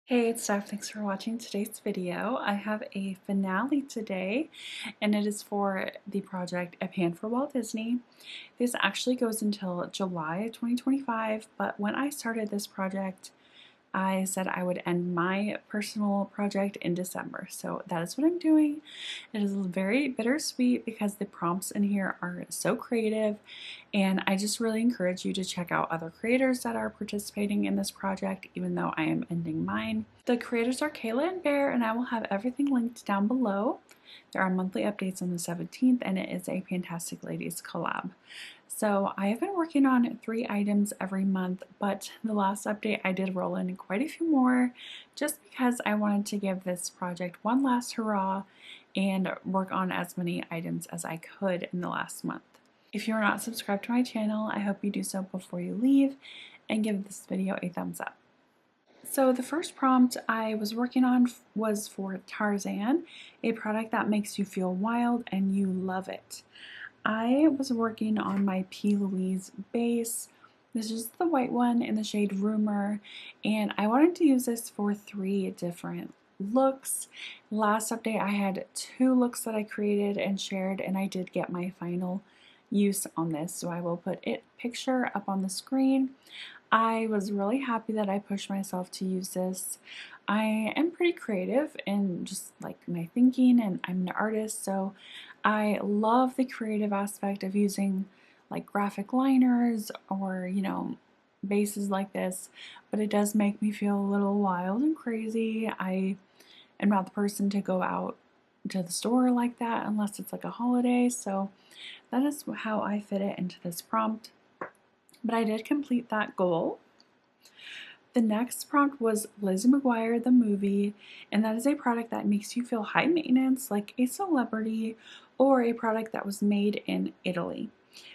Hey, it's Steph. Thanks for watching today's video. I have a finale today, and it is for the project A Pan for Walt Disney. This actually goes until July 2025, but when I started this project, I said I would end my personal project in December. So that is what I'm doing. It is very bittersweet because the prompts in here are so creative, and I just really encourage you to check out other creators that are participating in this project, even though I am ending mine. The creators are Kayla and Bere, and I will have everything linked down below. There are monthly updates on the 17th, and it is a Fantastic Ladies collab. So I have been working on 3 items every month, but the last update I did roll in quite a few more just because I wanted to give this project one last hurrah and work on as many items as I could in the last month. If you are not subscribed to my channel, I hope you do so before you leave and give this video a thumbs up. So the first prompt I was working on was for Tarzan, a product that makes you feel wild and you love it. I was working on my P. Louise base. This is the white one in the shade Rumor, and I wanted to use this for 3 different looks. Last update I had 2 looks that I created and shared, and I did get my final use on this, so I will put it picture up on the screen. I was really happy that I pushed myself to use this. I am pretty creative in just like my thinking, and I'm an artist, so I love the creative aspect of using like graphic liners or, bases like this, but it does make me feel a little wild and crazy. I am not the person to go out to the store like that unless it's like a holiday, so that is how I fit it into this prompt. But I did complete that goal. The next prompt was Lizzie McGuire the movie, and that is a product that makes you feel high maintenance like a celebrity, or a product that was made in Italy.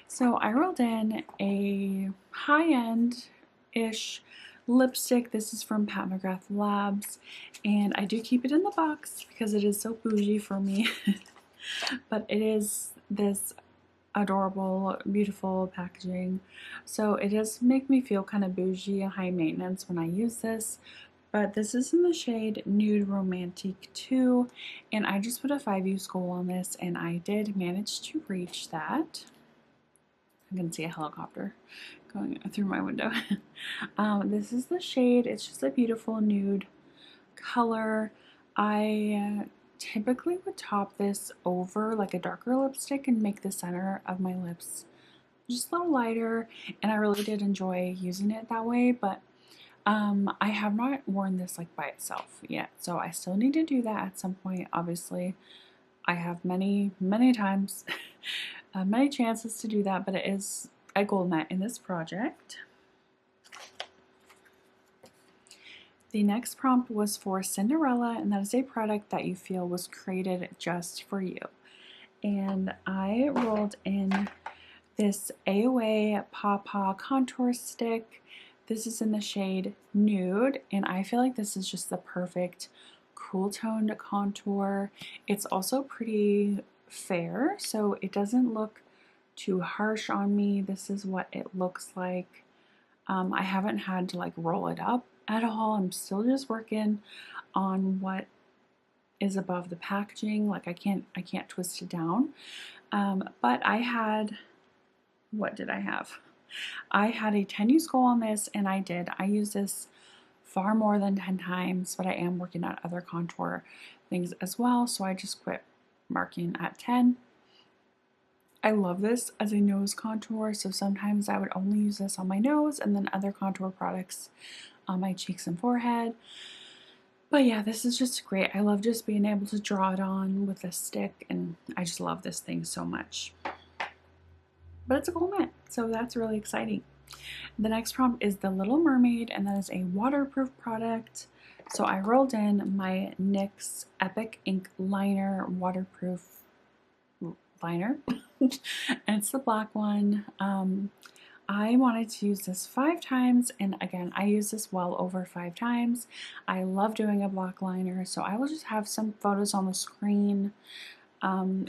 So I rolled in a high-end-ish lipstick. This is from Pat McGrath Labs, and I do keep it in the box because it is so bougie for me. But it is this adorable, beautiful packaging. So it does make me feel kind of bougie and high maintenance when I use this. But this is in the shade Nude Romantic 2, and I just put a 5-use goal on this, and I did manage to reach that. I can see a helicopter going through my window. This is the shade. It's just a beautiful nude color. I typically would top this over like a darker lipstick and make the center of my lips just a little lighter, and I really did enjoy using it that way, but I have not worn this like by itself yet, so I still need to do that at some point. Obviously, I have many times, many chances to do that, but it is a goal met in this project. The next prompt was for Cinderella, and that is a product that you feel was created just for you. And I rolled in this AOA Paw contour stick. This is in the shade Nude, and I feel like this is just the perfect cool toned contour. It's also pretty fair, so it doesn't look too harsh on me. This is what it looks like. I haven't had to like roll it up at all. I'm still just working on what is above the packaging. Like I can't twist it down. But I had, what did I have? I had a 10-use goal on this, and I did. I use this far more than 10 times, but I am working on other contour things as well, so I just quit marking at 10. I love this as a nose contour, so sometimes I would only use this on my nose and then other contour products on my cheeks and forehead. But yeah, this is just great. I love just being able to draw it on with a stick, and I just love this thing so much. But it's a goal met, so that's really exciting. The next prompt is the Little Mermaid, and that is a waterproof product. So I rolled in my NYX Epic Ink Liner waterproof liner, and it's the black one. I wanted to use this 5 times, and again, I use this well over 5 times. I love doing a black liner, so I will just have some photos on the screen.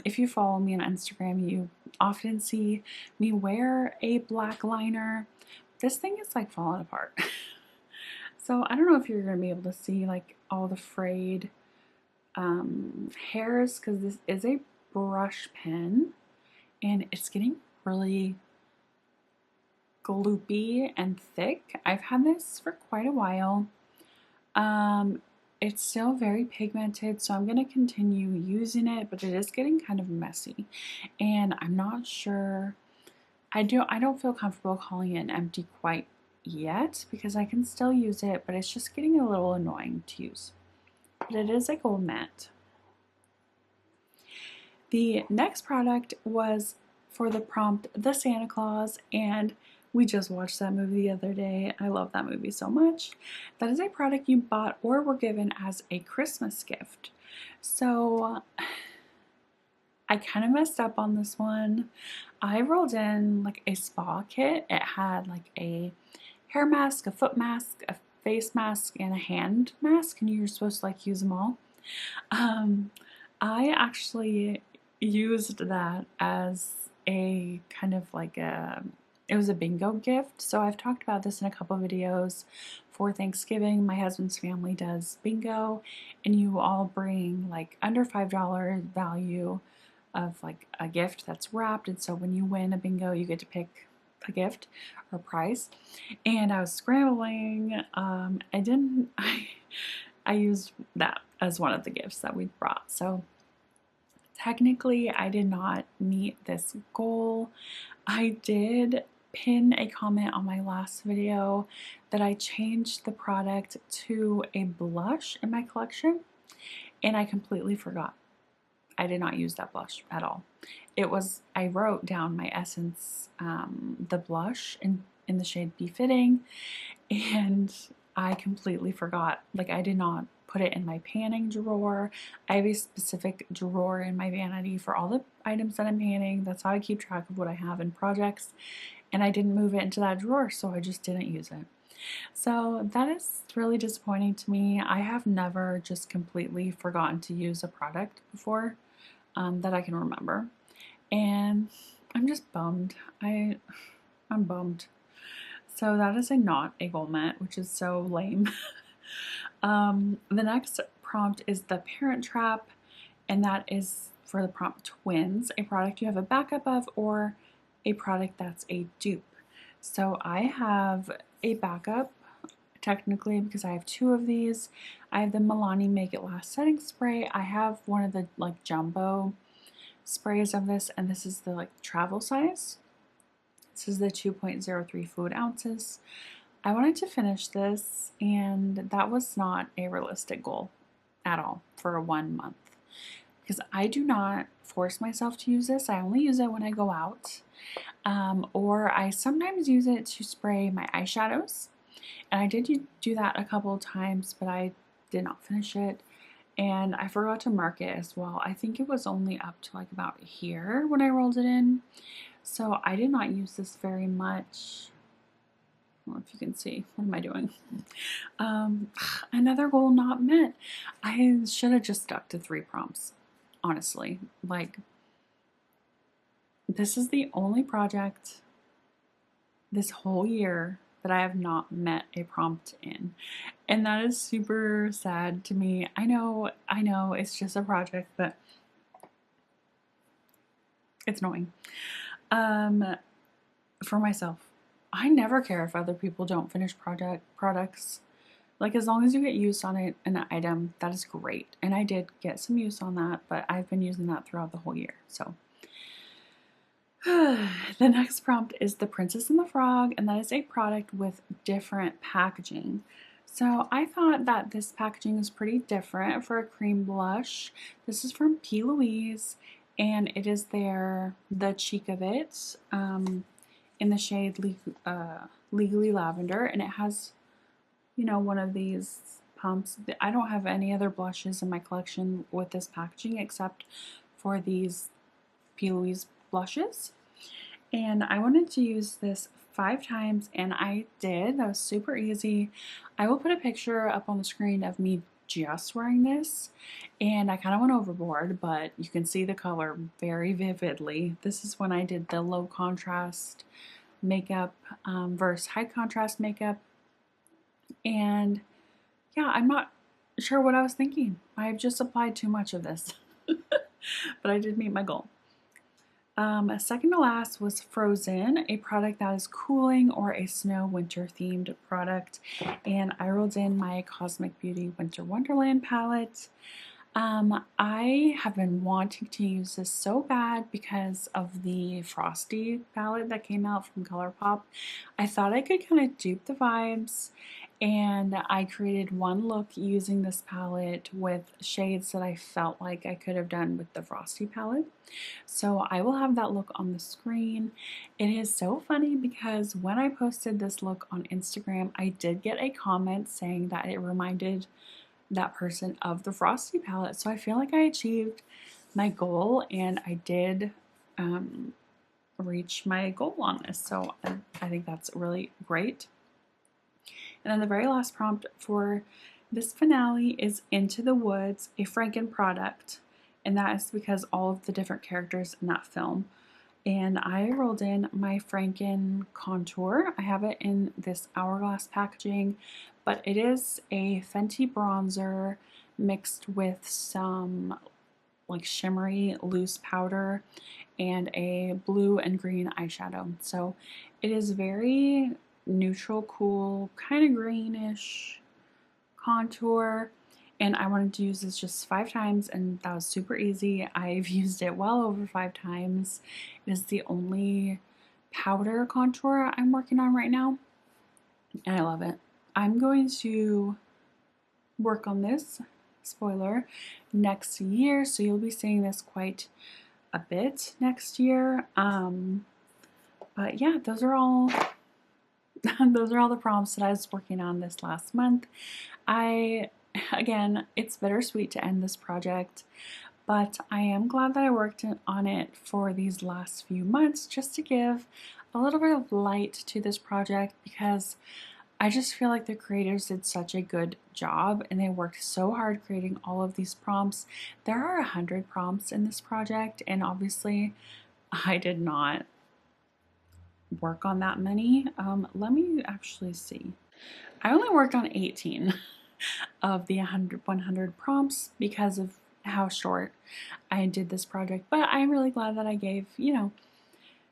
If you follow me on Instagram, you often see me wear a black liner. This thing is like falling apart. So I don't know if you're going to be able to see like all the frayed hairs, because this is a brush pen and it's getting really gloopy and thick. I've had this for quite a while. It's still very pigmented, so I'm going to continue using it, but it is getting kind of messy, and I'm not sure. I don't feel comfortable calling it an empty quite yet because I can still use it, but it's just getting a little annoying to use. But it is a gold matte. The next product was for the prompt The Santa Claus, and we just watched that movie the other day. I love that movie so much. That is a product you bought or were given as a Christmas gift. So I kind of messed up on this one. I rolled in like a spa kit. It had like a hair mask, a foot mask, a face mask, and a hand mask, and you're supposed to like use them all. I actually used that as a kind of like it was a bingo gift. So I've talked about this in a couple videos. For Thanksgiving, my husband's family does bingo, and you all bring like under $5 value of like a gift that's wrapped, and so when you win a bingo you get to pick a gift or prize. And I was scrambling. I used that as one of the gifts that we brought. So technically I did not meet this goal. I did pin a comment on my last video that I changed the product to a blush in my collection, and I completely forgot. I did not use that blush at all. I wrote down my Essence, the blush in the shade Befitting, and I completely forgot. Like, I did not put it in my panning drawer. I have a specific drawer in my vanity for all the items that I'm panning. That's how I keep track of what I have in projects, and I didn't move it into that drawer, so I just didn't use it. So that is really disappointing to me. I have never just completely forgotten to use a product before that I can remember, and I'm just bummed. I'm bummed. So that is not a goal matte, which is so lame. The next prompt is the Parent Trap, and that is for the prompt Twins, a product you have a backup of or a product that's a dupe. So I have a backup technically because I have two of these. I have the Milani Make It Last setting spray. I have one of the like jumbo sprays of this, and this is the like travel size. This is the 2.03 fluid ounces. I wanted to finish this, and that was not a realistic goal at all for 1 month because I do not force myself to use this. I only use it when I go out, or I sometimes use it to spray my eyeshadows, and I did do that a couple of times, but I did not finish it, and I forgot to mark it as well. I think it was only up to like about here when I rolled it in, so I did not use this very much. I don't know if you can see. What am I doing? Another goal not met. I should have just stuck to 3 prompts, honestly. Like, this is the only project this whole year that I have not met a prompt in, and that is super sad to me. I know it's just a project, but it's annoying. For myself, I never care if other people don't finish products. Like, as long as you get use on it in an item, that is great. And I did get some use on that, but I've been using that throughout the whole year. So the next prompt is the Princess and the Frog, and that is a product with different packaging. So I thought that this packaging is pretty different for a cream blush. This is from P. Louise, and it is the cheek of it in the shade Legally Lavender, and it has, you know, one of these pumps. I don't have any other blushes in my collection with this packaging except for these P. Louise blushes, and I wanted to use this 5 times, and I did. That was super easy. I will put a picture up on the screen of me just wearing this, and I kind of went overboard, but you can see the color very vividly. This is when I did the low contrast makeup versus high contrast makeup, And yeah, I'm not sure what I was thinking. I've just applied too much of this, but I did meet my goal. Second to last was Frozen, a product that is cooling or a snow winter themed product. And I rolled in my Cosmic Beauty Winter Wonderland palette. I have been wanting to use this so bad because of the Frosty palette that came out from ColourPop. I thought I could kind of dupe the vibes, and I created one look using this palette with shades that I felt like I could have done with the Frosty palette. So I will have that look on the screen. It is so funny because when I posted this look on Instagram, I did get a comment saying that it reminded that person of the Frosty palette. So I feel like I achieved my goal, and I did reach my goal on this. So I think that's really great. And then the very last prompt for this finale is Into the Woods, a Franken product. And that is because all of the different characters in that film. And I rolled in my Franken contour. I have it in this hourglass packaging, but it is a Fenty bronzer mixed with some like shimmery loose powder and a blue and green eyeshadow. So it is very neutral, cool, kind of greenish contour. And I wanted to use this just 5 times, and that was super easy. I've used it well over 5 times. It is the only powder contour I'm working on right now, and I love it. I'm going to work on this, spoiler, next year, so you'll be seeing this quite a bit next year. But yeah, those are all the prompts that I was working on this last month. Again, it's bittersweet to end this project, but I am glad that I worked on it for these last few months just to give a little bit of light to this project, because I just feel like the creators did such a good job and they worked so hard creating all of these prompts. There are 100 prompts in this project, and obviously I did not work on that many. Let me actually see. I only worked on 18 of the 100 prompts because of how short I did this project, but I'm really glad that I gave,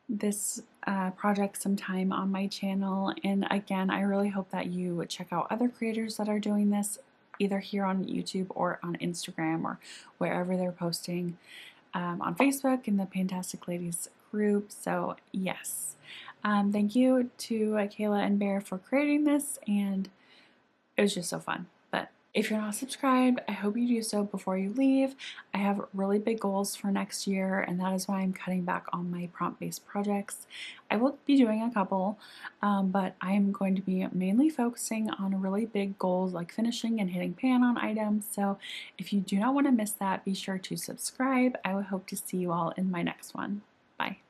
this project some time on my channel. And again, I really hope that you would check out other creators that are doing this, either here on YouTube or on Instagram or wherever they're posting, on Facebook in the Fantastic Ladies group. So yes, thank you to Kayla and Bere for creating this, and it was just so fun. But if you're not subscribed, I hope you do so before you leave. I have really big goals for next year, and that is why I'm cutting back on my prompt-based projects. I will be doing a couple, but I'm going to be mainly focusing on really big goals like finishing and hitting pan on items. So if you do not want to miss that, be sure to subscribe. I would hope to see you all in my next one. Bye.